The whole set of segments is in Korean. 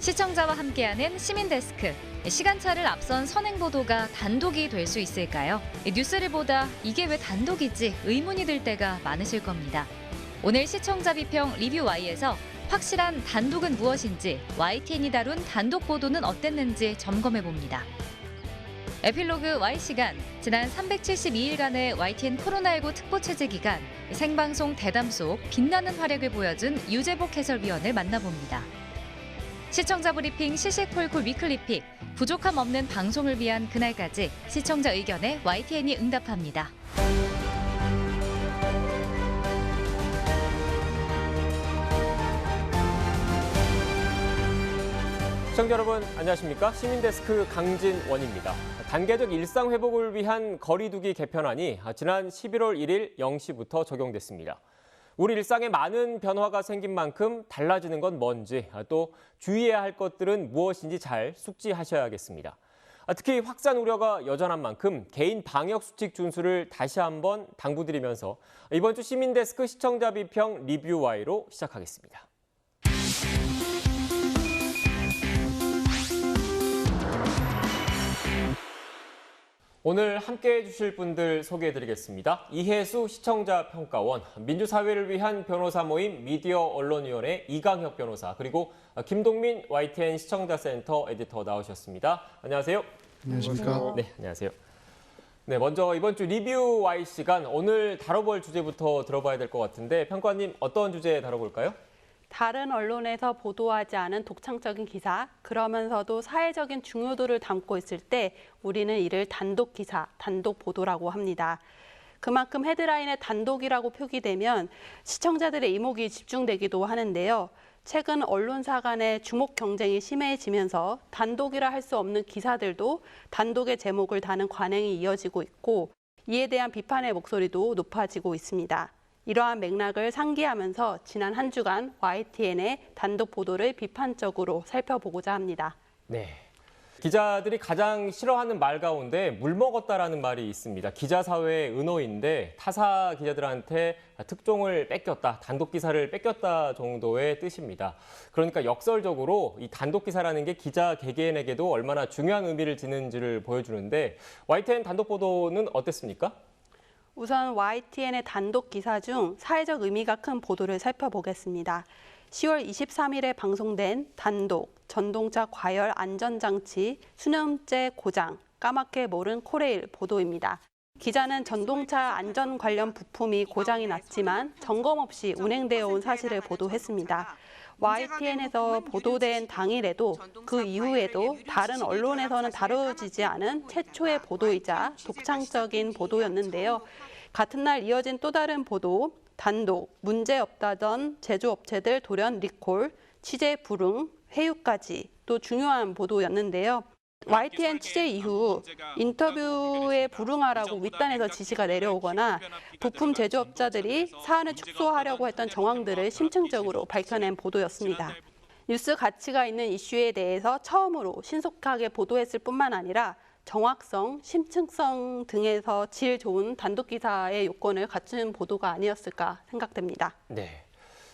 시청자와 함께하는 시민데스크. 시간차를 앞선 선행보도가 단독이 될 수 있을까요? 뉴스를 보다 이게 왜 단독이지 의문이 들 때가 많으실 겁니다. 오늘 시청자 비평 리뷰 Y에서 확실한 단독은 무엇인지, YTN이 다룬 단독 보도는 어땠는지 점검해봅니다. 에필로그 Y시간, 지난 372일간의 YTN 코로나19 특보 체제 기간, 생방송 대담 속 빛나는 활약을 보여준 유재복 해설위원을 만나봅니다. 시청자 브리핑 시시콜콜 위클리픽, 부족함 없는 방송을 위한 그날까지 시청자 의견에 YTN이 응답합니다. 시청자 여러분 안녕하십니까? 시민데스크 강진원입니다. 단계적 일상 회복을 위한 거리두기 개편안이 지난 11월 1일 0시부터 적용됐습니다. 우리 일상에 많은 변화가 생긴 만큼 달라지는 건 뭔지, 또 주의해야 할 것들은 무엇인지 잘 숙지하셔야겠습니다. 특히 확산 우려가 여전한 만큼 개인 방역 수칙 준수를 다시 한번 당부드리면서 이번 주 시민데스크 시청자 비평 리뷰 Y로 시작하겠습니다. 오늘 함께해 주실 분들 소개해드리겠습니다. 이혜수 시청자 평가원, 민주사회를 위한 변호사 모임 미디어 언론위원회 이강혁 변호사, 그리고 김동민 YTN 시청자센터 에디터 나오셨습니다. 안녕하세요. 안녕하십니까. 네, 안녕하세요. 네, 먼저 이번 주 리뷰 Y 시간, 오늘 다뤄볼 주제부터 들어봐야 될 것 같은데 평가님 어떤 주제 다뤄볼까요? 다른 언론에서 보도하지 않은 독창적인 기사, 그러면서도 사회적인 중요도를 담고 있을 때 우리는 이를 단독 기사, 단독 보도라고 합니다. 그만큼 헤드라인에 단독이라고 표기되면 시청자들의 이목이 집중되기도 하는데요. 최근 언론사 간의 주목 경쟁이 심해지면서 단독이라 할 수 없는 기사들도 단독의 제목을 다는 관행이 이어지고 있고, 이에 대한 비판의 목소리도 높아지고 있습니다. 이러한 맥락을 상기하면서 지난 한 주간 YTN의 단독 보도를 비판적으로 살펴보고자 합니다. 네. 기자들이 가장 싫어하는 말 가운데 물 먹었다라는 말이 있습니다. 기자 사회의 은어인데 타사 기자들한테 특종을 뺏겼다, 단독 기사를 뺏겼다 정도의 뜻입니다. 그러니까 역설적으로 이 단독 기사라는 게 기자 개개인에게도 얼마나 중요한 의미를 지는지를 보여주는데 YTN 단독 보도는 어땠습니까? 우선 YTN의 단독 기사 중 사회적 의미가 큰 보도를 살펴보겠습니다. 10월 23일에 방송된 단독, 전동차 과열 안전장치, 수년째 고장, 까맣게 모른 코레일 보도입니다. 기자는 전동차 안전 관련 부품이 고장이 났지만 점검 없이 운행되어 온 사실을 보도했습니다. YTN에서 보도된 당일에도 그 이후에도 다른 언론에서는 다뤄지지 않은 최초의 보도이자 독창적인 보도였는데요. 같은 날 이어진 또 다른 보도, 단독, 문제 없다던 제조업체들 돌연 리콜, 취재 불응, 회유까지 또 중요한 보도였는데요. YTN 취재 이후 인터뷰에 불응하라고 윗단에서 지시가 내려오거나 부품 제조업자들이 사안을 축소하려고 했던 정황들을 심층적으로 밝혀낸 보도였습니다. 뉴스 가치가 있는 이슈에 대해서 처음으로 신속하게 보도했을 뿐만 아니라 정확성, 심층성 등에서 질 좋은 단독 기사의 요건을 갖춘 보도가 아니었을까 생각됩니다. 네.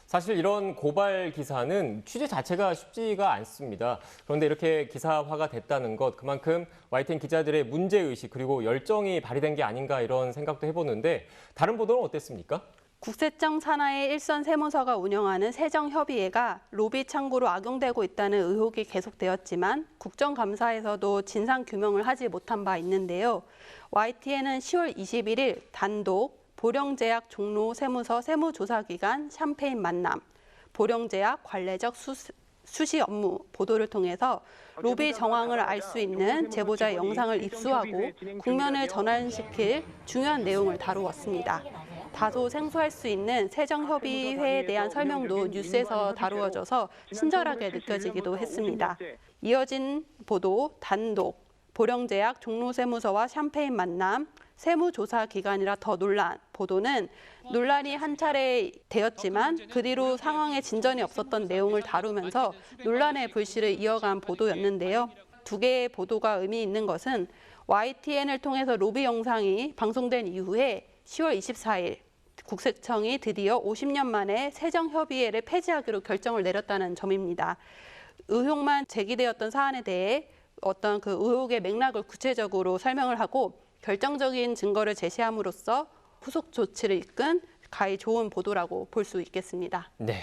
사실 이런 고발 기사는 취재 자체가 쉽지가 않습니다. 그런데 이렇게 기사화가 됐다는 것, 그만큼 YTN 기자들의 문제의식 그리고 열정이 발휘된 게 아닌가 이런 생각도 해보는데 다른 보도는 어땠습니까? 국세청 산하의 일선 세무서가 운영하는 세정협의회가 로비 창구로 악용되고 있다는 의혹이 계속되었지만 국정감사에서도 진상규명을 하지 못한 바 있는데요. YTN은 10월 21일 단독, 보령제약 종로 세무서 세무조사기관 샴페인 만남, 보령제약 관례적 수시 업무 보도를 통해서 로비 정황을 알 수 있는 제보자의 영상을 입수하고 국면을 전환시킬 중요한 내용을 다루었습니다. 다소 생소할 수 있는 세정협의회에 대한 설명도 뉴스에서 다루어져서 친절하게 느껴지기도 했습니다. 이어진 보도, 단독, 보령제약 종로세무서와 샴페인 만남, 세무조사 기간이라 더 논란 보도는 논란이 한 차례 되었지만 그 뒤로 상황에 진전이 없었던 내용을 다루면서 논란의 불씨를 이어간 보도였는데요. 두 개의 보도가 의미 있는 것은 YTN을 통해서 로비 영상이 방송된 이후에 10월 24일 국세청이 드디어 50년 만에 세정협의회를 폐지하기로 결정을 내렸다는 점입니다. 의혹만 제기되었던 사안에 대해 어떤 그 의혹의 맥락을 구체적으로 설명을 하고 결정적인 증거를 제시함으로써 후속 조치를 이끈 가히 좋은 보도라고 볼 수 있겠습니다. 네.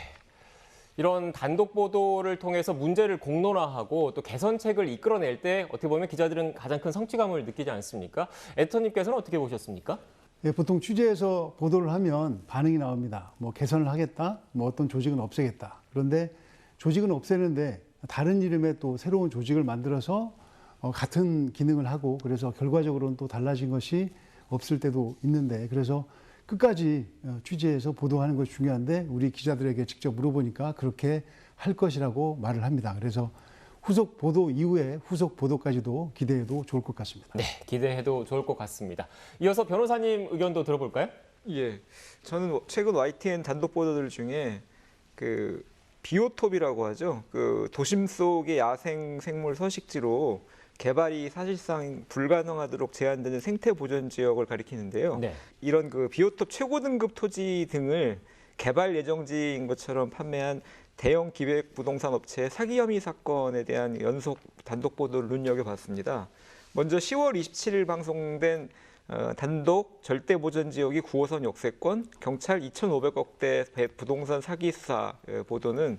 이런 단독 보도를 통해서 문제를 공론화하고 또 개선책을 이끌어낼 때 어떻게 보면 기자들은 가장 큰 성취감을 느끼지 않습니까? 에디터님께서는 어떻게 보셨습니까? 예, 보통 취재해서 보도를 하면 반응이 나옵니다. 뭐 개선을 하겠다, 뭐 어떤 조직은 없애겠다. 그런데 조직은 없애는데 다른 이름의 또 새로운 조직을 만들어서 같은 기능을 하고 그래서 결과적으로는 또 달라진 것이 없을 때도 있는데 그래서 끝까지 취재해서 보도하는 것이 중요한데 우리 기자들에게 직접 물어보니까 그렇게 할 것이라고 말을 합니다. 그래서 후속 보도 이후에 후속 보도까지도 기대해도 좋을 것 같습니다. 네, 기대해도 좋을 것 같습니다. 이어서 변호사님 의견도 들어볼까요? 예, 저는 최근 YTN 단독 보도들 중에 그 비오톱이라고 하죠. 그 도심 속의 야생 생물 서식지로 개발이 사실상 불가능하도록 제한되는 생태 보전 지역을 가리키는데요. 네. 이런 그 비오톱 최고 등급 토지 등을 개발 예정지인 것처럼 판매한 대형 기획 부동산 업체의 사기 혐의 사건에 대한 연속 단독 보도를 눈여겨봤습니다. 먼저 10월 27일 방송된 단독 절대 보전 지역이 9호선 역세권 경찰 2,500억대 부동산 사기 수사 보도는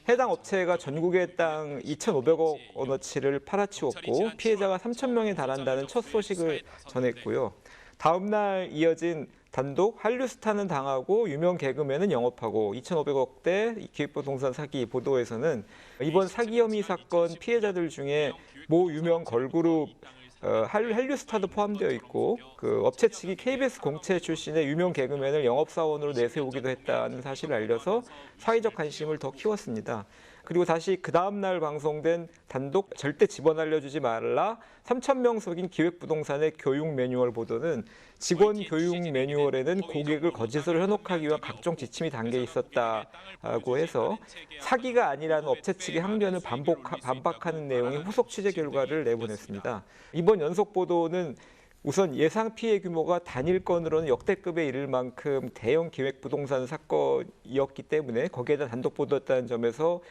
해당 업체가 전국의 땅 2,500억 원어치를 팔아치웠고 피해자가 3,000명에 달한다는 첫 소식을 전했고요. 다음 날 이어진 단독 한류스타는 당하고 유명 개그맨은 영업하고 2,500억대 기획부동산 사기 보도에서는 이번 사기 혐의 사건 피해자들 중에 모 유명 걸그룹 한류스타도 포함되어 있고 그 업체 측이 KBS 공채 출신의 유명 개그맨을 영업사원으로 내세우기도 했다는 사실을 알려서 사회적 관심을 더 키웠습니다. 그리고 다시 그 다음 날 방송된 단독 절대 집원 알려주지 말라 3,000명 속인 기획부동산의 교육 매뉴얼 보도는 직원 교육 매뉴얼에는 고객을 거짓으로 현혹하기 위한 각종 지침이 담겨 있었다고 해서 사기가 아니라는 업체 측의 항변을 반박하는 내용의 후속 취재 결과를 내보냈습니다. 이번 연속 보도는 우선 예상 피해 규모가 단일 건으로는 역대급에 이를 만큼 대형 기획부동산 사건이었기 때문에 거기에다 단독 보도했다는 점에서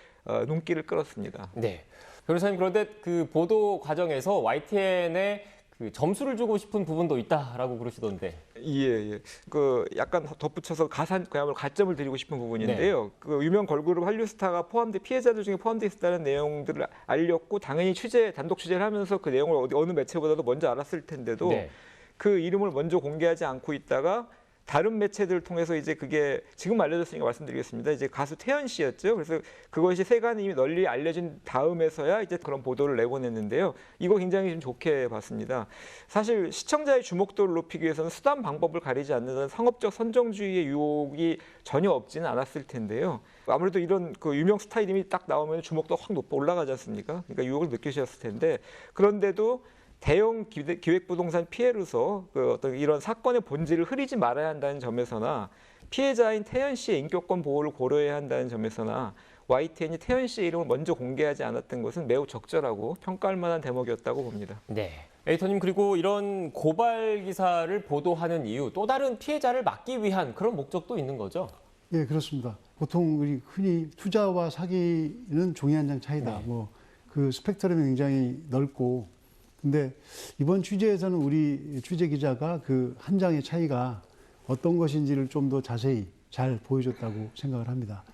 눈길을 끌었습니다. 네. 변호사님, 그런데 그 보도 과정에서 YTN에 그 점수를 주고 싶은 부분도 있다라고 그러시던데. 예. 그 약간 덧붙여서 그야말로 가점을 드리고 싶은 부분인데요. 네. 그 유명 걸그룹 한류스타가 피해자들 중에 포함되어 있다는 내용들을 알렸고 당연히 단독 취재를 하면서 그 내용을 어느 매체보다도 먼저 알았을 텐데도 네. 그 이름을 먼저 공개하지 않고 있다가 다른 매체들을 통해서 이제 그게 지금 알려졌으니까 말씀드리겠습니다. 이제 가수 태연 씨였죠. 그래서 그것이 세간에 이미 널리 알려진 다음에서야 이제 그런 보도를 내보냈는데요. 이거 굉장히 좀 좋게 봤습니다. 사실 시청자의 주목도를 높이기 위해서는 수단 방법을 가리지 않는 상업적 선정주의의 유혹이 전혀 없지는 않았을 텐데요. 아무래도 이런 그 유명 스타 이름이 딱 나오면 주목도가 확 높아 올라가지 않습니까? 그러니까 유혹을 느끼셨을 텐데 그런데도 대형 기획부동산 피해로서 그 어떤 이런 사건의 본질을 흐리지 말아야 한다는 점에서나 피해자인 태연 씨의 인격권 보호를 고려해야 한다는 점에서나 YTN이 태연 씨의 이름을 먼저 공개하지 않았던 것은 매우 적절하고 평가할 만한 대목이었다고 봅니다. 네. 에디터님, 그리고 이런 고발 기사를 보도하는 이유, 또 다른 피해자를 막기 위한 그런 목적도 있는 거죠? 예, 그렇습니다. 보통 우리 흔히 투자와 사기는 종이 한 장 차이다. 네. 그 스펙트럼이 굉장히 넓고 근데 이번 취재에서는 우리 취재 기자가 그 한 장의 차이가 어떤 것인지를 좀 더 자세히 잘 보여줬다고 생각을 합니다.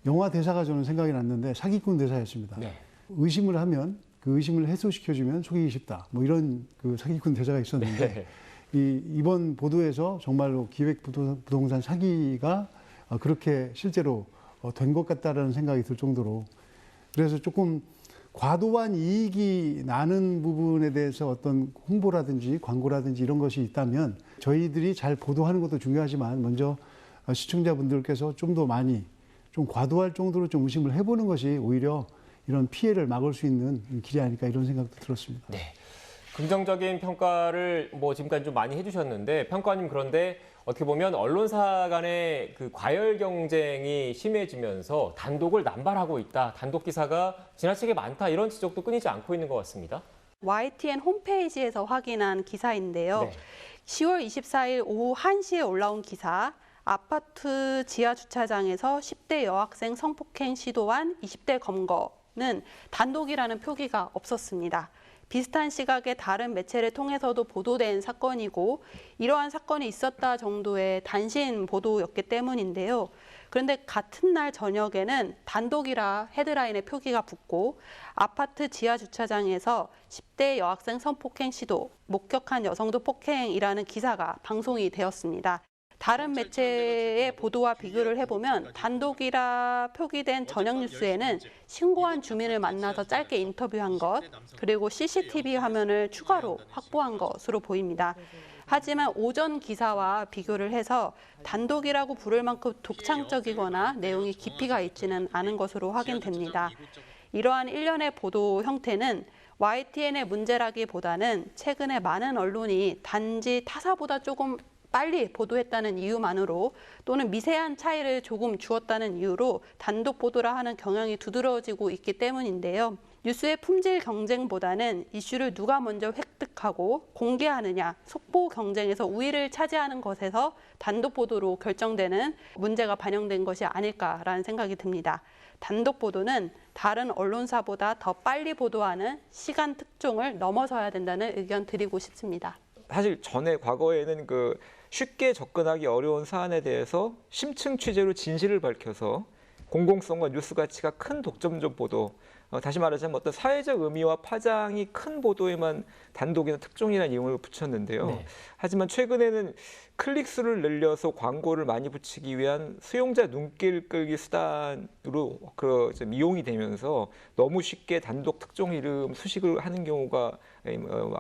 영화 대사가 저는 생각이 났는데 사기꾼 대사였습니다. 네. 의심을 하면 그 의심을 해소시켜주면 속이기 쉽다. 뭐 이런 그 사기꾼 대사가 있었는데 이번 보도에서 정말로 기획부동산 사기가 그렇게 실제로 된 것 같다라는 생각이 들 정도로 그래서 조금 과도한 이익이 나는 부분에 대해서 어떤 홍보라든지 광고라든지 이런 것이 있다면 저희들이 잘 보도하는 것도 중요하지만 먼저 시청자분들께서 좀 더 많이 좀 과도할 정도로 좀 의심을 해보는 것이 오히려 이런 피해를 막을 수 있는 길이 아닐까 이런 생각도 들었습니다. 네. 긍정적인 평가를 지금까지 좀 많이 해주셨는데 평가님, 그런데 어떻게 보면 언론사 간의 그 과열 경쟁이 심해지면서 단독을 남발하고 있다, 단독 기사가 지나치게 많다 이런 지적도 끊이지 않고 있는 것 같습니다. YTN 홈페이지에서 확인한 기사인데요. 네. 10월 24일 오후 1시에 올라온 기사, 아파트 지하 주차장에서 10대 여학생 성폭행 시도한 20대 검거 기사에는 단독이라는 표기가 없었습니다. 비슷한 시각의 다른 매체를 통해서도 보도된 사건이고 이러한 사건이 있었다 정도의 단신 보도였기 때문인데요. 그런데 같은 날 저녁에는 단독이라 헤드라인에 표기가 붙고 아파트 지하 주차장에서 10대 여학생 성폭행 시도, 목격한 여성도 폭행이라는 기사가 방송이 되었습니다. 다른 매체의 보도와 비교를 해보면 단독이라 표기된 저녁 뉴스에는 신고한 주민을 만나서 짧게 인터뷰한 것, 그리고 CCTV 화면을 추가로 확보한 것으로 보입니다. 하지만 오전 기사와 비교를 해서 단독이라고 부를 만큼 독창적이거나 내용이 깊이가 있지는 않은 것으로 확인됩니다. 이러한 일련의 보도 형태는 YTN의 문제라기보다는 최근에 많은 언론이 단지 타사보다 조금 빨리 보도했다는 이유만으로 또는 미세한 차이를 조금 주었다는 이유로 단독 보도라 하는 경향이 두드러지고 있기 때문인데요. 뉴스의 품질 경쟁보다는 이슈를 누가 먼저 획득하고 공개하느냐, 속보 경쟁에서 우위를 차지하는 것에서 단독 보도로 결정되는 문제가 반영된 것이 아닐까라는 생각이 듭니다. 단독 보도는 다른 언론사보다 더 빨리 보도하는 시간 특종을 넘어서야 된다는 의견 드리고 싶습니다. 사실 과거에는 쉽게 접근하기 어려운 사안에 대해서 심층 취재로 진실을 밝혀서 공공성과 뉴스 가치가 큰 독점적 보도, 다시 말하자면 어떤 사회적 의미와 파장이 큰 보도에만 단독이나 특종이라는 이름을 붙였는데요. 네. 하지만 최근에는 클릭수를 늘려서 광고를 많이 붙이기 위한 수용자 눈길 끌기 수단으로 이용이 되면서 너무 쉽게 단독 특종 이름 수식을 하는 경우가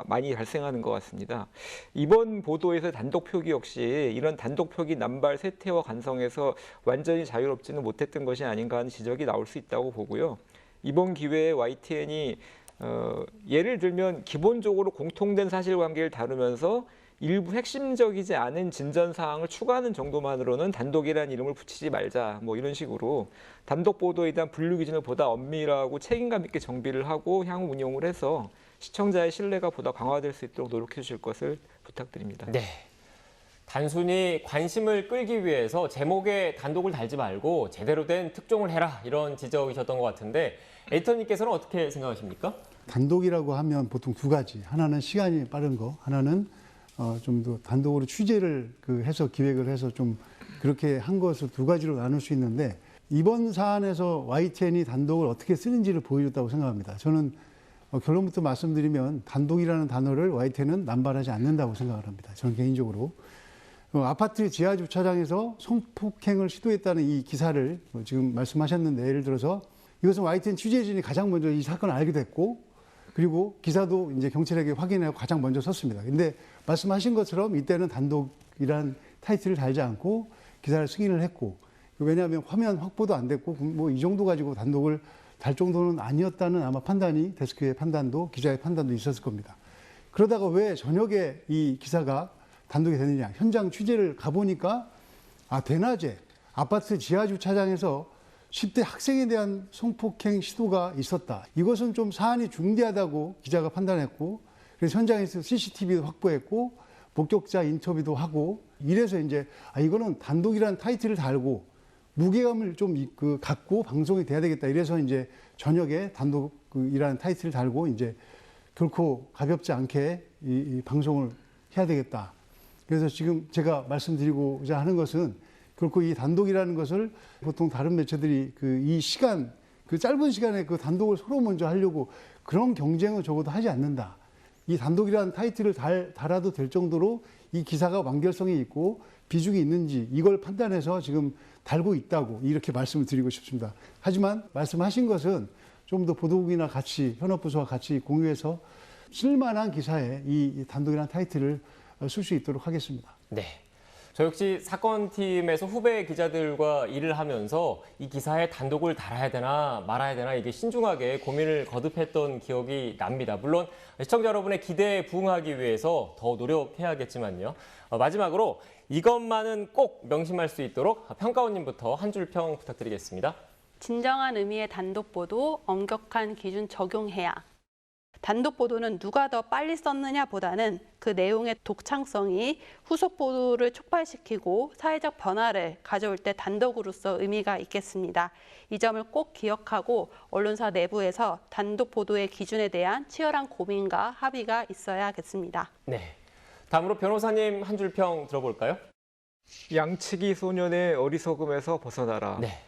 많이 발생하는 것 같습니다. 이번 보도에서 단독 표기 역시 이런 단독 표기 남발 세태와 관성에서 완전히 자유롭지는 못했던 것이 아닌가 하는 지적이 나올 수 있다고 보고요. 이번 기회에 YTN이 예를 들면 기본적으로 공통된 사실관계를 다루면서 일부 핵심적이지 않은 진전 사항을 추가하는 정도만으로는 단독이라는 이름을 붙이지 말자, 이런 식으로 단독 보도에 대한 분류 기준을 보다 엄밀하고 책임감 있게 정비를 하고 향후 운용을 해서 시청자의 신뢰가 보다 강화될 수 있도록 노력해 주실 것을 부탁드립니다. 네. 단순히 관심을 끌기 위해서 제목에 단독을 달지 말고 제대로 된 특종을 해라, 이런 지적이셨던 것 같은데 에디터님께서는 어떻게 생각하십니까? 단독이라고 하면 보통 두 가지. 하나는 시간이 빠른 거, 하나는 좀 더 단독으로 취재를 해서 기획을 해서 좀 그렇게 한 것을 두 가지로 나눌 수 있는데 이번 사안에서 YTN이 단독을 어떻게 쓰는지를 보여줬다고 생각합니다. 저는 결론부터 말씀드리면 단독이라는 단어를 YTN은 남발하지 않는다고 생각을 합니다. 저는 개인적으로. 아파트 지하 주차장에서 성폭행을 시도했다는 이 기사를 지금 말씀하셨는데 예를 들어서 이것은 YTN 취재진이 가장 먼저 이 사건을 알게 됐고 그리고 기사도 이제 경찰에게 확인하고 가장 먼저 썼습니다. 근데 말씀하신 것처럼 이때는 단독이란 타이틀을 달지 않고 기사를 승인을 했고 왜냐하면 화면 확보도 안 됐고 이 정도 가지고 단독을 달 정도는 아니었다는 아마 판단이 데스크의 판단도 기자의 판단도 있었을 겁니다. 그러다가 왜 저녁에 이 기사가 단독이 되느냐. 현장 취재를 가보니까 대낮에 아파트 지하 주차장에서 10대 학생에 대한 성폭행 시도가 있었다. 이것은 좀 사안이 중대하다고 기자가 판단했고 그래서 현장에서 CCTV도 확보했고 목격자 인터뷰도 하고 이래서 이제 이거는 단독이라는 타이틀을 달고 무게감을 좀 갖고 방송이 돼야 되겠다. 이래서 이제 저녁에 단독이라는 타이틀을 달고 이제 결코 가볍지 않게 이 방송을 해야 되겠다. 그래서 지금 제가 말씀드리고자 하는 것은 결코 이 단독이라는 것을 보통 다른 매체들이 이 시간, 짧은 시간에 단독을 서로 먼저 하려고 그런 경쟁을 적어도 하지 않는다. 이 단독이라는 타이틀을 달아도 될 정도로 이 기사가 완결성이 있고 비중이 있는지 이걸 판단해서 지금 달고 있다고 이렇게 말씀을 드리고 싶습니다. 하지만 말씀하신 것은 좀 더 보도국이나 같이 현업부서와 같이 공유해서 쓸만한 기사에 이 단독이라는 타이틀을 쓸 수 있도록 하겠습니다. 네. 저 역시 사건팀에서 후배 기자들과 일을 하면서 이 기사에 단독을 달아야 되나 말아야 되나 이게 신중하게 고민을 거듭했던 기억이 납니다. 물론 시청자 여러분의 기대에 부응하기 위해서 더 노력해야겠지만요. 마지막으로 이것만은 꼭 명심할 수 있도록 평가원님부터 한 줄 평 부탁드리겠습니다. 진정한 의미의 단독 보도, 엄격한 기준 적용해야. 단독 보도는 누가 더 빨리 썼느냐보다는 그 내용의 독창성이 후속 보도를 촉발시키고 사회적 변화를 가져올 때 단독으로서 의미가 있겠습니다. 이 점을 꼭 기억하고 언론사 내부에서 단독 보도의 기준에 대한 치열한 고민과 합의가 있어야겠습니다. 네. 다음으로 변호사님 한 줄 평 들어볼까요? 양치기 소년의 어리석음에서 벗어나라. 네.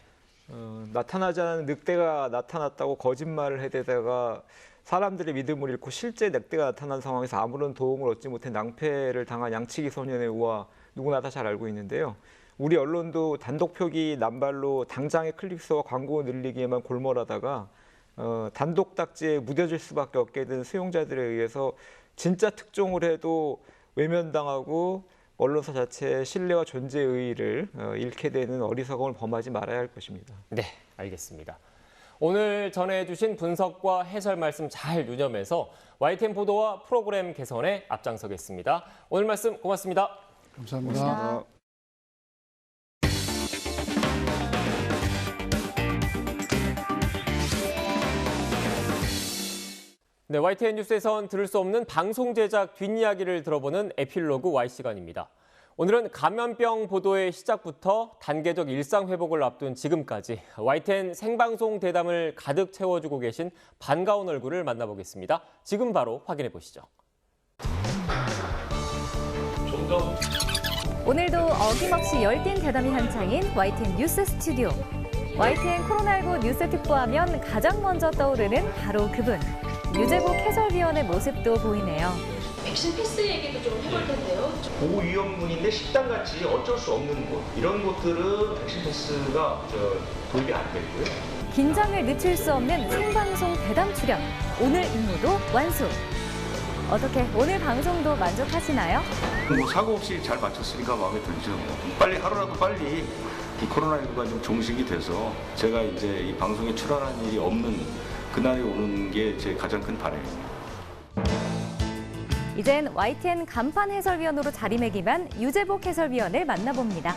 나타나지 않은 늑대가 나타났다고 거짓말을 해대다가 사람들의 믿음을 잃고 실제 늑대가 나타난 상황에서 아무런 도움을 얻지 못해 낭패를 당한 양치기 소년의 우화 누구나 다 잘 알고 있는데요. 우리 언론도 단독 표기 남발로 당장의 클릭수와 광고 늘리기에만 골몰하다가 단독 딱지에 무뎌질 수밖에 없게 된 수용자들에 의해서 진짜 특종을 해도 외면당하고 언론사 자체의 신뢰와 존재의 의의를 잃게 되는 어리석음을 범하지 말아야 할 것입니다. 네, 알겠습니다. 오늘 전해주신 분석과 해설 말씀 잘 유념해서 YTN 보도와 프로그램 개선에 앞장서겠습니다. 오늘 말씀 고맙습니다. 감사합니다. 네, YTN 뉴스에선 들을 수 없는 방송 제작 뒷이야기를 들어보는 에필로그 Y 시간입니다. 오늘은 감염병 보도의 시작부터 단계적 일상 회복을 앞둔 지금까지 YTN 생방송 대담을 가득 채워주고 계신 반가운 얼굴을 만나보겠습니다. 지금 바로 확인해 보시죠. 오늘도 어김없이 열띤 대담이 한창인 YTN 뉴스 스튜디오. YTN 코로나19 뉴스 특보하면 가장 먼저 떠오르는 바로 그분. 유재복 해설위원의 모습도 보이네요. 백신 패스 얘기도 좀 해볼 텐데요. 고위험군인데 식당같이 어쩔 수 없는 곳, 이런 곳들은 백신 패스가 도입이 안 되고요. 긴장을 늦출 수 없는 생방송 대담 출연. 오늘 임무도 완수. 어떻게 오늘 방송도 만족하시나요? 뭐 사고 없이 잘 마쳤으니까 마음에 들죠. 빨리 하루라도 빨리 이 코로나19가 좀 종식이 돼서 제가 이제 이 방송에 출연한 일이 없는 그날이 오는 게 제 가장 큰 바람입니다. 이젠 YTN 간판 해설위원으로 자리매김한 유재복 해설위원을 만나봅니다.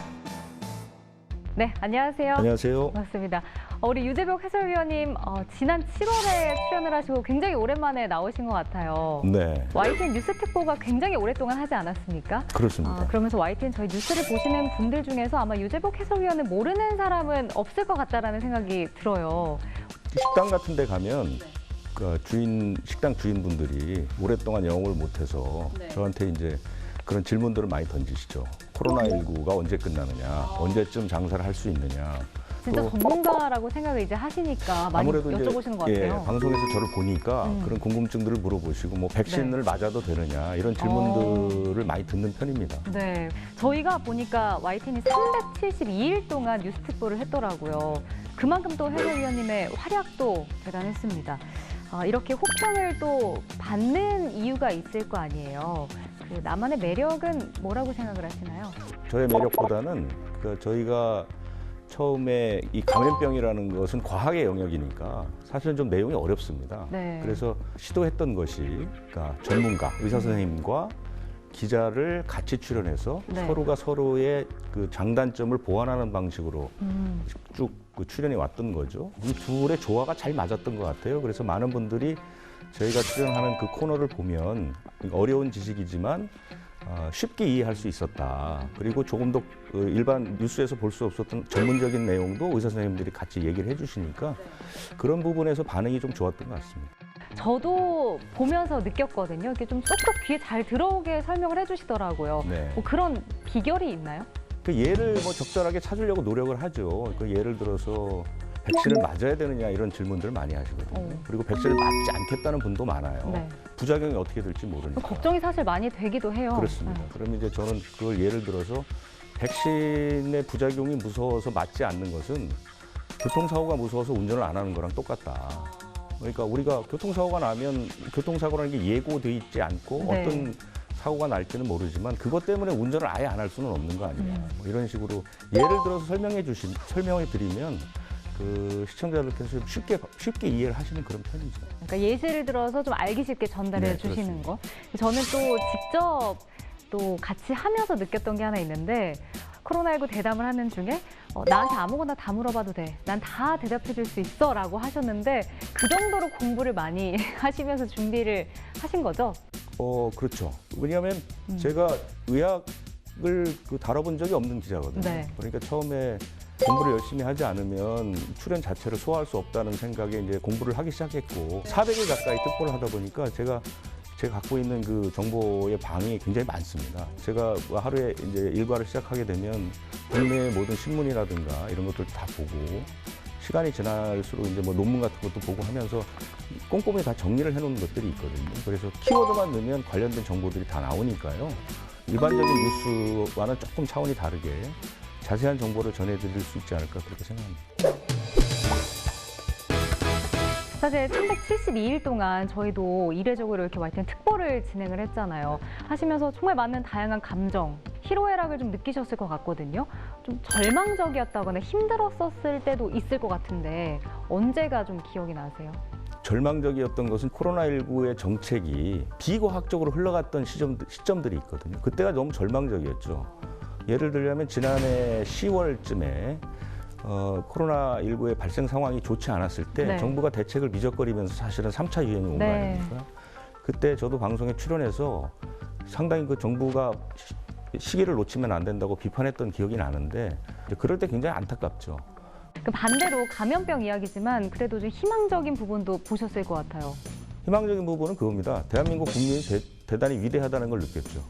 네, 안녕하세요. 안녕하세요. 반갑습니다. 우리 유재복 해설위원님 지난 7월에 출연을 하시고 굉장히 오랜만에 나오신 것 같아요. 네. YTN 뉴스 특보가 굉장히 오랫동안 하지 않았습니까? 그렇습니다. 그러면서 YTN 저희 뉴스를 보시는 분들 중에서 아마 유재복 해설위원을 모르는 사람은 없을 것 같다라는 생각이 들어요. 식당 같은 데 가면 그 식당 주인분들이 오랫동안 영업을 못해서 저한테 이제 그런 질문들을 많이 던지시죠. 코로나19가 언제 끝나느냐, 언제쯤 장사를 할 수 있느냐. 진짜 전문가라고 생각을 이제 하시니까 많이 아무래도 여쭤보시는 것 같아요. 방송에서 저를 보니까 그런 궁금증들을 물어보시고 뭐 백신을 맞아도 되느냐 이런 질문들을 많이 듣는 편입니다. 네, 저희가 보니까 YTN이 372일 동안 뉴스 특보를 했더라고요. 그만큼 또 해설위원님의 활약도 대단했습니다. 이렇게 혹평을 또 받는 이유가 있을 거 아니에요. 그 나만의 매력은 뭐라고 생각을 하시나요? 저의 매력보다는 저희가 처음에 이 감염병이라는 것은 과학의 영역이니까 사실은 좀 내용이 어렵습니다. 네. 그래서 시도했던 것이 그러니까 전문가, 의사 선생님과 기자를 같이 출연해서 서로가 서로의 그 장단점을 보완하는 방식으로 쭉 출연해 왔던 거죠. 이 둘의 조화가 잘 맞았던 것 같아요. 그래서 많은 분들이 저희가 출연하는 그 코너를 보면 어려운 지식이지만 쉽게 이해할 수 있었다. 그리고 조금 더 일반 뉴스에서 볼 수 없었던 전문적인 내용도 의사 선생님들이 같이 얘기를 해주시니까 그런 부분에서 반응이 좀 좋았던 것 같습니다. 저도 보면서 느꼈거든요. 이게 좀 쏙쏙 귀에 잘 들어오게 설명을 해주시더라고요. 네. 뭐 그런 비결이 있나요? 그 예를 뭐 적절하게 찾으려고 노력을 하죠. 그 예를 들어서 백신을 맞아야 되느냐 이런 질문들을 많이 하시거든요. 그리고 백신을 맞지 않겠다는 분도 많아요. 네. 부작용이 어떻게 될지 모르니까. 걱정이 사실 많이 되기도 해요. 그렇습니다. 그러면 이제 저는 그걸 예를 들어서 백신의 부작용이 무서워서 맞지 않는 것은 교통사고가 무서워서 운전을 안 하는 거랑 똑같다. 그러니까 우리가 교통사고가 나면 교통사고라는 게 예고돼 있지 않고 어떤 사고가 날지는 모르지만 그것 때문에 운전을 아예 안 할 수는 없는 거 아니냐. 뭐 이런 식으로 예를 들어서 설명해 드리면 그 시청자들께서 쉽게 이해를 하시는 그런 편이죠. 그러니까 예시를 들어서 좀 알기 쉽게 전달해 주시는 거. 저는 또 직접 또 같이 하면서 느꼈던 게 하나 있는데 코로나19 대담을 하는 중에 나한테 아무거나 다 물어봐도 돼. 난 다 대답해 줄 수 있어 라고 하셨는데 그 정도로 공부를 많이 하시면서 준비를 하신 거죠? 그렇죠. 왜냐하면 제가 의학을 다뤄본 적이 없는 기자거든요. 네. 그러니까 처음에 공부를 열심히 하지 않으면 출연 자체를 소화할 수 없다는 생각에 이제 공부를 하기 시작했고 400일 가까이 특보를 하다 보니까 제가 갖고 있는 그 정보의 방이 굉장히 많습니다. 제가 하루에 이제 일과를 시작하게 되면 국내 모든 신문이라든가 이런 것들 다 보고 시간이 지날수록 이제 뭐 논문 같은 것도 보고 하면서 꼼꼼히 다 정리를 해놓은 것들이 있거든요. 그래서 키워드만 넣으면 관련된 정보들이 다 나오니까요. 일반적인 뉴스와는 조금 차원이 다르게 자세한 정보를 전해드릴 수 있지 않을까 그렇게 생각합니다. 사실 372일 동안 저희도 이례적으로 이렇게 YTN 특보를 진행을 했잖아요. 하시면서 정말 많은 다양한 감정, 희로애락을 좀 느끼셨을 것 같거든요. 좀 절망적이었다거나 힘들었었을 때도 있을 것 같은데 언제가 좀 기억이 나세요? 절망적이었던 것은 코로나19의 정책이 비과학적으로 흘러갔던 시점들이 있거든요. 그때가 너무 절망적이었죠. 예를 들자면 지난해 10월쯤에 코로나19의 발생 상황이 좋지 않았을 때 네. 정부가 대책을 미적거리면서 사실은 3차 유행이 온 거 네. 아닙니까? 그때 저도 방송에 출연해서 상당히 그 정부가 시기를 놓치면 안 된다고 비판했던 기억이 나는데 그럴 때 굉장히 안타깝죠. 그 반대로 감염병 이야기지만 그래도 좀 희망적인 부분도 보셨을 것 같아요. 희망적인 부분은 그겁니다. 대한민국 국민이 대단히 위대하다는 걸 느꼈죠.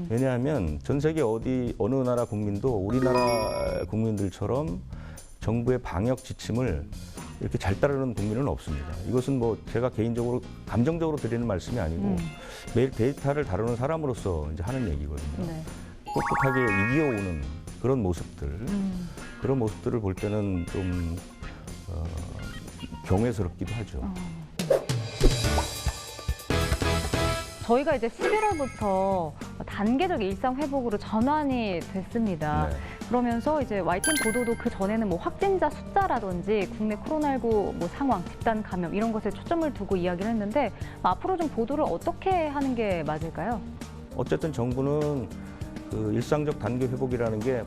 왜냐하면 전 세계 어느 나라 국민도 우리나라 국민들처럼 정부의 방역 지침을 이렇게 잘 따르는 국민은 없습니다. 이것은 뭐 제가 개인적으로 감정적으로 드리는 말씀이 아니고 매일 데이터를 다루는 사람으로서 이제 하는 얘기거든요. 네. 꿋꿋하게 이겨오는 그런 모습들, 그런 모습들을 볼 때는 좀 경외스럽기도 하죠. 저희가 이제 11월부터 단계적 일상 회복으로 전환이 됐습니다. 네. 그러면서 이제 YTN 보도도 그 전에는 뭐 확진자 숫자라든지 국내 코로나19 뭐 상황, 집단 감염 이런 것에 초점을 두고 이야기를 했는데 앞으로 좀 보도를 어떻게 하는 게 맞을까요? 어쨌든 정부는 그 일상적 단계 회복이라는 게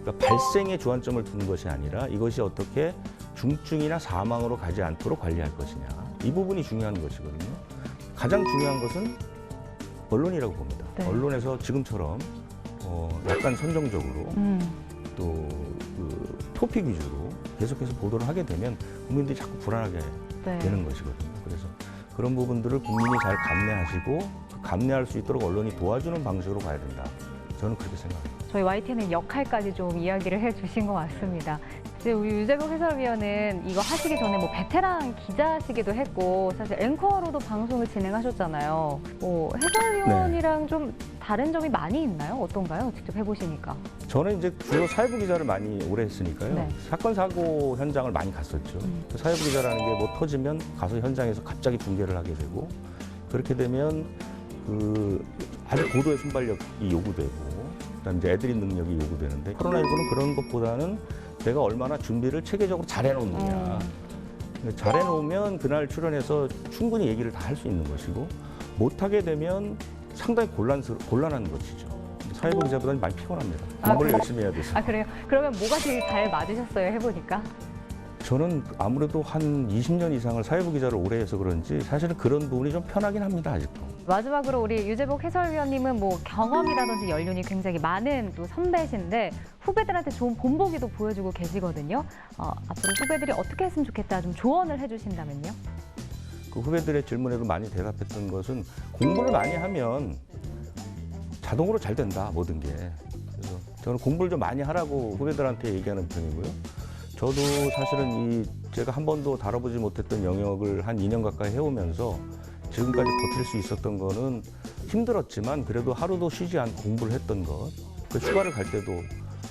그러니까 발생에 주안점을 두는 것이 아니라 이것이 어떻게 중증이나 사망으로 가지 않도록 관리할 것이냐. 이 부분이 중요한 것이거든요. 가장 중요한 것은 언론이라고 봅니다. 네. 언론에서 지금처럼 약간 선정적으로 또 그 토픽 위주로 계속해서 보도를 하게 되면 국민들이 자꾸 불안하게 네. 되는 것이거든요. 그래서 그런 부분들을 국민이 잘 감내하시고 그 감내할 수 있도록 언론이 도와주는 방식으로 가야 된다. 저는 그렇게 생각합니다. 저희 YTN의 역할까지 좀 이야기를 해주신 것 같습니다. 이제 우리 유재복 해설위원은 이거 하시기 전에 뭐 베테랑 기자시기도 했고 사실 앵커로도 방송을 진행하셨잖아요. 뭐 해설위원이랑 좀 다른 점이 많이 있나요? 어떤가요? 직접 해보시니까. 저는 이제 주로 사회부 기자를 많이 오래 했으니까요. 네. 사건 사고 현장을 많이 갔었죠. 사회부 기자라는 게 뭐 터지면 가서 현장에서 갑자기 중계를 하게 되고 그렇게 되면 그 아주 고도의 순발력이 요구되고 그다음 이제 애드립 능력이 요구되는데 코로나19는 그런 것보다는 내가 얼마나 준비를 체계적으로 잘 해놓느냐. 잘 해놓으면 그날 출연해서 충분히 얘기를 다 할 수 있는 것이고 못하게 되면 상당히 곤란한 것이죠. 사회부 기자보다는 많이 피곤합니다. 공부를 열심히 해야 돼서. 아 그래요? 그러면 뭐가 제일 잘 맞으셨어요? 해보니까? 저는 아무래도 한 20년 이상을 사회부 기자를 오래 해서 그런지 사실은 그런 부분이 좀 편하긴 합니다, 아직도. 마지막으로 우리 유재복 해설위원님은 뭐 경험이라든지 연륜이 굉장히 많은 또 선배신데 후배들한테 좋은 본보기도 보여주고 계시거든요. 앞으로 후배들이 어떻게 했으면 좋겠다 좀 조언을 해주신다면요? 그 후배들의 질문에도 많이 대답했던 것은 공부를 많이 하면 자동으로 잘 된다, 모든 게. 그래서 저는 공부를 좀 많이 하라고 후배들한테 얘기하는 편이고요. 저도 사실은 제가 한 번도 다뤄보지 못했던 영역을 한 2년 가까이 해오면서 지금까지 버틸 수 있었던 거는 힘들었지만 그래도 하루도 쉬지 않고 공부를 했던 것. 그 휴가를 갈 때도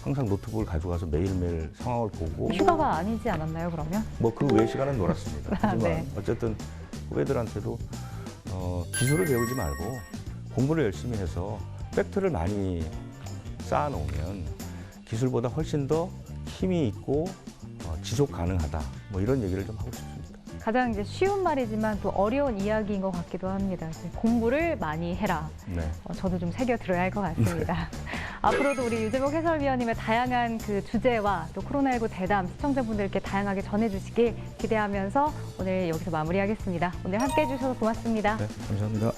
항상 노트북을 가져가서 매일매일 상황을 보고. 휴가가 아니지 않았나요, 그러면? 뭐 그 외 시간은 놀았습니다. 하지만 네. 어쨌든 후배들한테도 기술을 배우지 말고 공부를 열심히 해서 팩트를 많이 쌓아놓으면 기술보다 훨씬 더 힘이 있고 지속 가능하다. 뭐 이런 얘기를 좀 하고 싶습니다. 가장 이제 쉬운 말이지만 또 어려운 이야기인 것 같기도 합니다. 공부를 많이 해라. 네. 저도 좀 새겨 들어야 할 것 같습니다. 앞으로도 우리 유재복 해설위원님의 다양한 그 주제와 또 코로나19 대담 시청자분들께 다양하게 전해주시길 기대하면서 오늘 여기서 마무리하겠습니다. 오늘 함께해 주셔서 고맙습니다. 네, 감사합니다.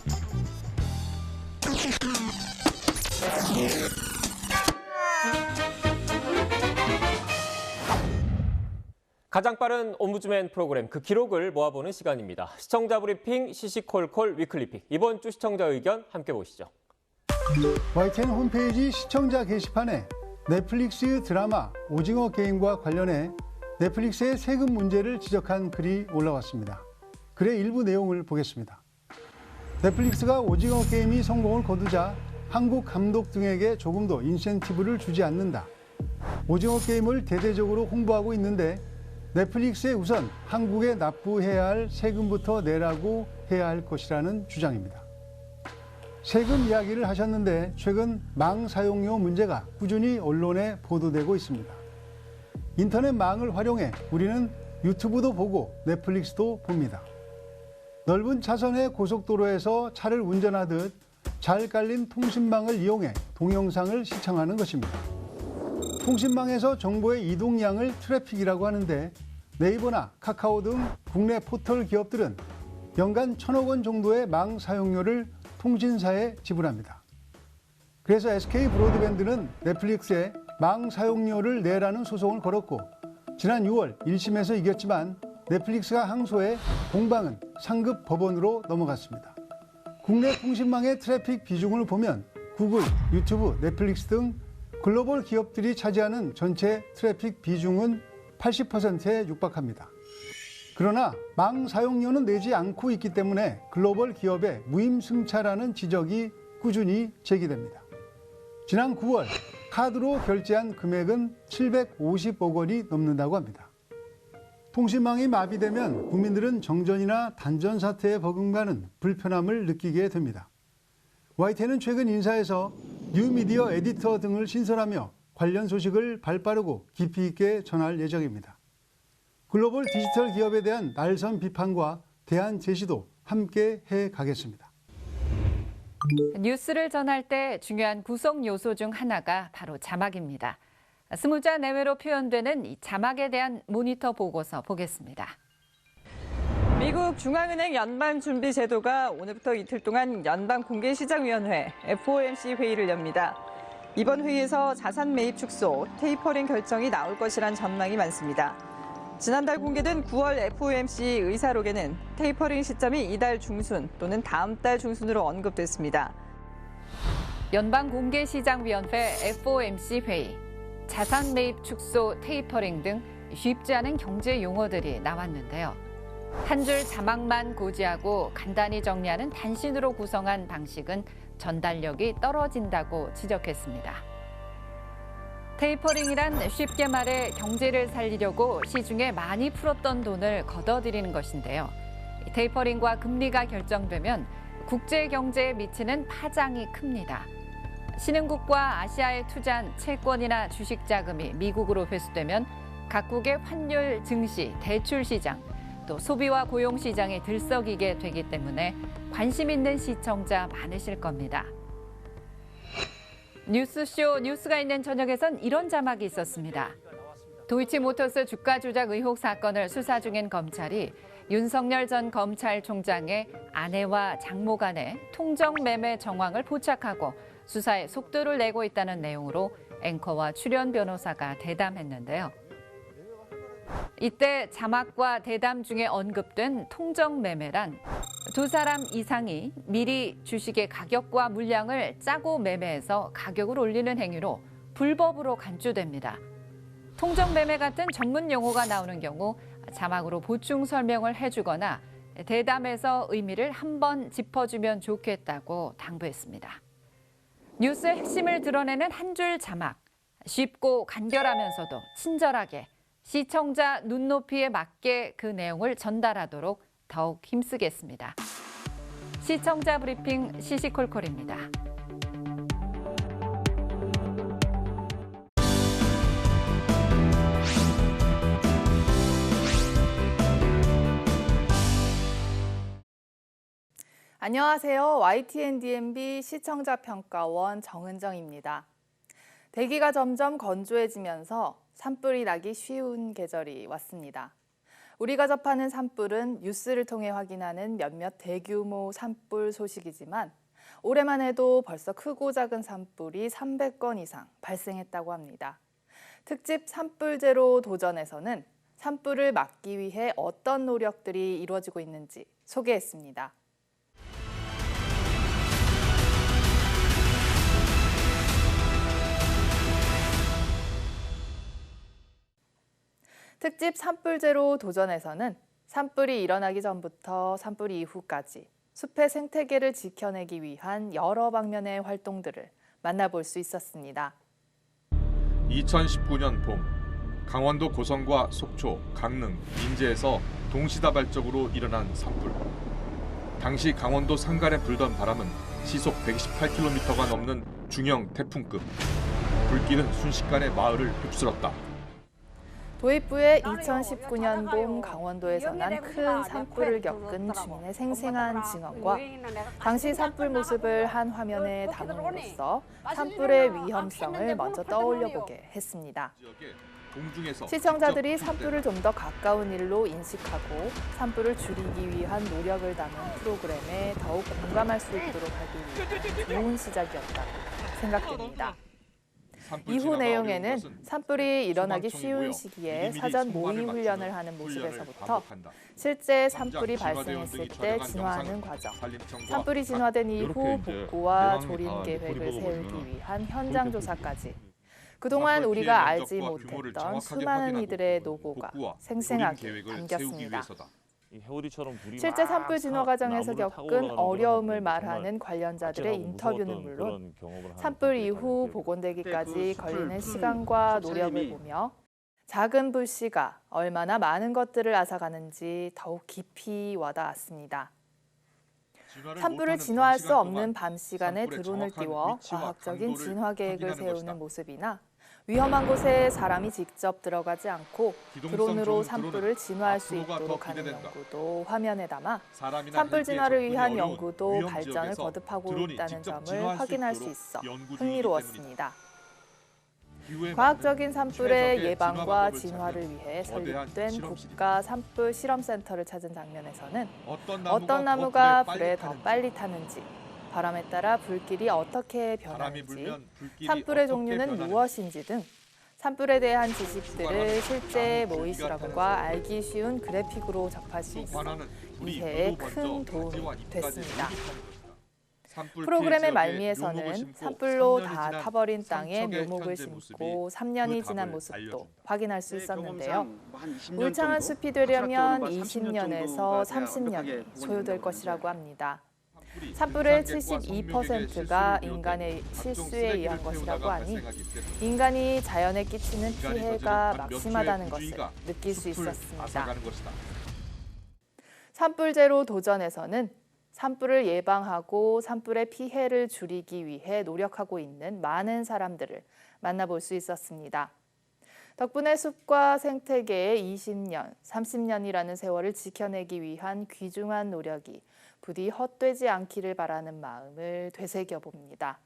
가장 빠른 옴부즈맨 프로그램 그 기록을 모아보는 시간입니다. 시청자 브리핑 시시콜콜 위클리픽. 이번 주 시청자 의견 함께 보시죠. YTN 홈페이지 시청자 게시판에 넷플릭스 드라마 오징어 게임과 관련해 넷플릭스의 세금 문제를 지적한 글이 올라왔습니다. 글의 일부 내용을 보겠습니다. 넷플릭스가 오징어 게임이 성공을 거두자 한국 감독 등에게 조금도 인센티브를 주지 않는다. 오징어 게임을 대대적으로 홍보하고 있는데 넷플릭스에 우선 한국에 납부해야 할 세금부터 내라고 해야 할 것이라는 주장입니다. 세금 이야기를 하셨는데 최근 망 사용료 문제가 꾸준히 언론에 보도되고 있습니다. 인터넷 망을 활용해 우리는 유튜브도 보고 넷플릭스도 봅니다. 넓은 차선의 고속도로에서 차를 운전하듯 잘 깔린 통신망을 이용해 동영상을 시청하는 것입니다. 통신망에서 정보의 이동량을 트래픽이라고 하는데 네이버나 카카오 등 국내 포털 기업들은 연간 1,000억 원 정도의 망 사용료를 통신사에 지불합니다. 그래서 SK 브로드밴드는 넷플릭스에 망 사용료를 내라는 소송을 걸었고 지난 6월 1심에서 이겼지만 넷플릭스가 항소해 공방은 상급 법원으로 넘어갔습니다. 국내 통신망의 트래픽 비중을 보면 구글, 유튜브, 넷플릭스 등 글로벌 기업들이 차지하는 전체 트래픽 비중은 80%에 육박합니다. 그러나 망 사용료는 내지 않고 있기 때문에 글로벌 기업의 무임승차라는 지적이 꾸준히 제기됩니다. 지난 9월 카드로 결제한 금액은 750억 원이 넘는다고 합니다. 통신망이 마비되면 국민들은 정전이나 단전 사태에 버금가는 불편함을 느끼게 됩니다. YTN은 최근 인사에서 뉴미디어 에디터 등을 신설하며 관련 소식을 발빠르고 깊이 있게 전할 예정입니다. 글로벌 디지털 기업에 대한 날선 비판과 대안 제시도 함께 해 가겠습니다. 뉴스를 전할 때 중요한 구성 요소 중 하나가 바로 자막입니다. 20자 내외로 표현되는 이 자막에 대한 모니터 보고서 보겠습니다. 미국 중앙은행 연방준비제도가 오늘부터 이틀 동안 연방공개시장위원회 FOMC 회의를 엽니다. 이번 회의에서 자산 매입 축소, 테이퍼링 결정이 나올 것이란 전망이 많습니다. 지난달 공개된 9월 FOMC 의사록에는 테이퍼링 시점이 이달 중순 또는 다음 달 중순으로 언급됐습니다. 연방공개시장위원회 FOMC 회의, 자산 매입 축소, 테이퍼링 등 쉽지 않은 경제 용어들이 나왔는데요. 한 줄 자막만 고지하고 간단히 정리하는 단신으로 구성한 방식은 전달력이 떨어진다고 지적했습니다. 테이퍼링이란 쉽게 말해 경제를 살리려고 시중에 많이 풀었던 돈을 걷어들이는 것인데요. 테이퍼링과 금리가 결정되면 국제 경제에 미치는 파장이 큽니다. 신흥국과 아시아에 투자한 채권이나 주식 자금이 미국으로 회수되면 각국의 환율 증시, 대출 시장, 또 소비와 고용 시장이 들썩이게 되기 때문에 관심 있는 시청자 많으실 겁니다. 뉴스쇼 뉴스가 있는 저녁에선 이런 자막이 있었습니다. 도이치모터스 주가 조작 의혹 사건을 수사 중인 검찰이 윤석열 전 검찰총장의 아내와 장모 간의 통정 매매 정황을 포착하고 수사에 속도를 내고 있다는 내용으로 앵커와 출연 변호사가 대담했는데요. 이때 자막과 대담 중에 언급된 통정 매매란 두 사람 이상이 미리 주식의 가격과 물량을 짜고 매매해서 가격을 올리는 행위로 불법으로 간주됩니다. 통정 매매 같은 전문 용어가 나오는 경우 자막으로 보충 설명을 해주거나 대담에서 의미를 한번 짚어주면 좋겠다고 당부했습니다. 뉴스의 핵심을 드러내는 한 줄 자막, 쉽고 간결하면서도 친절하게 시청자 눈높이에 맞게 그 내용을 전달하도록 더욱 힘쓰겠습니다. 시청자 브리핑 시시콜콜입니다. 안녕하세요. YTN-DMB 시청자평가원 정은정입니다. 대기가 점점 건조해지면서 산불이 나기 쉬운 계절이 왔습니다. 우리가 접하는 산불은 뉴스를 통해 확인하는 몇몇 대규모 산불 소식이지만 올해만 해도 벌써 크고 작은 산불이 300건 이상 발생했다고 합니다. 특집 산불 제로 도전에서는 산불을 막기 위해 어떤 노력들이 이루어지고 있는지 소개했습니다. 특집 산불 제로 도전에서는 산불이 일어나기 전부터 산불 이후까지 숲의 생태계를 지켜내기 위한 여러 방면의 활동들을 만나볼 수 있었습니다. 2019년 봄, 강원도 고성과 속초, 강릉, 인제에서 동시다발적으로 일어난 산불. 당시 강원도 산간에 불던 바람은 시속 128km가 넘는 중형 태풍급. 불길은 순식간에 마을을 휩쓸었다. 도입부의 2019년 봄 강원도에서 난 큰 산불을 겪은 주민의 생생한 증언과 당시 산불 모습을 한 화면에 담음으로써 산불의 위험성을 먼저 떠올려보게 했습니다. 시청자들이 산불을 좀 더 가까운 일로 인식하고 산불을 줄이기 위한 노력을 담은 프로그램에 더욱 공감할 수 있도록 하기 위한 좋은 시작이었다고 생각됩니다. 이후 내용에는 산불이 일어나기 쉬운 시기에 사전 모의 훈련을 하는 모습에서부터 실제 산불이 발생했을 때 진화하는 과정, 산불이 진화된 이후 복구와 조림 계획을 세우기 위한 현장 조사까지 그동안 우리가 알지 못했던 수많은 이들의 노고가 생생하게 담겼습니다. 실제 산불 진화 과정에서 겪은 어려움을 말하는 관련자들의 인터뷰는 물론 산불 이후 복원되기까지 걸리는 시간과 노력을 보며 작은 불씨가 얼마나 많은 것들을 앗아가는지 더욱 깊이 와닿았습니다. 산불을 진화할 수 없는 밤 시간에 드론을 띄워 과학적인 진화 계획을 세우는 모습이나 위험한 곳에 사람이 직접 들어가지 않고 드론으로 산불을 진화할 수 있도록 하는 연구도 화면에 담아 산불 진화를 위한 연구도 발전을 거듭하고 있다는 점을 확인할 수 있어 흥미로웠습니다. 과학적인 산불의 예방과 진화를 위해 설립된 국가 산불 실험센터를 찾은 장면에서는 어떤 나무가 불에 더 빨리 타는지, 바람에 따라 불길이 어떻게 변하는지, 산불의 종류는 무엇인지 등 산불에 대한 지식들을 실제 모의 실험과 알기 쉬운 그래픽으로 접할 수 있어 이해에 큰 도움이 됐습니다. 프로그램의 말미에서는 산불로 다 타버린 땅에 묘목을 심고 3년이 지난 모습도 확인할 수 있었는데요. 울창한 숲이 되려면 20년에서 30년이 소요될 것이라고 합니다. 산불의 72%가 인간의 실수에 의한 것이라고 하니 인간이 자연에 끼치는 피해가 막심하다는 것을 느낄 수 있었습니다. 산불 제로 도전에서는 산불을 예방하고 산불의 피해를 줄이기 위해 노력하고 있는 많은 사람들을 만나볼 수 있었습니다. 덕분에 숲과 생태계의 20년, 30년이라는 세월을 지켜내기 위한 귀중한 노력이 부디 헛되지 않기를 바라는 마음을 되새겨봅니다.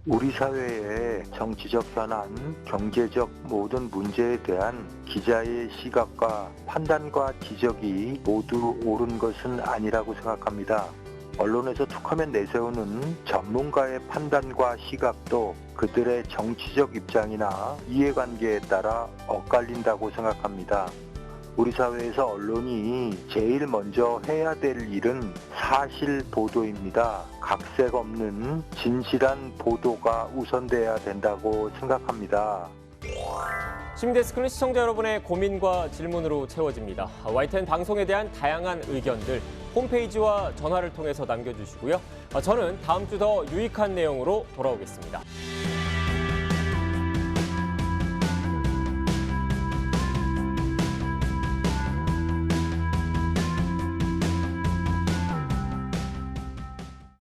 우리 사회의 정치적 현안, 경제적 모든 문제에 대한 기자의 시각과 판단과 지적이 모두 옳은 것은 아니라고 생각합니다. 언론에서 툭하면 내세우는 전문가의 판단과 시각도 그들의 정치적 입장이나 이해관계에 따라 엇갈린다고 생각합니다. 우리 사회에서 언론이 제일 먼저 해야 될 일은 사실 보도입니다. 각색 없는 진실한 보도가 우선돼야 된다고 생각합니다. 시민데스크는 시청자 여러분의 고민과 질문으로 채워집니다. YTN 방송에 대한 다양한 의견들 홈페이지와 전화를 통해서 남겨주시고요. 저는 다음 주 더 유익한 내용으로 돌아오겠습니다.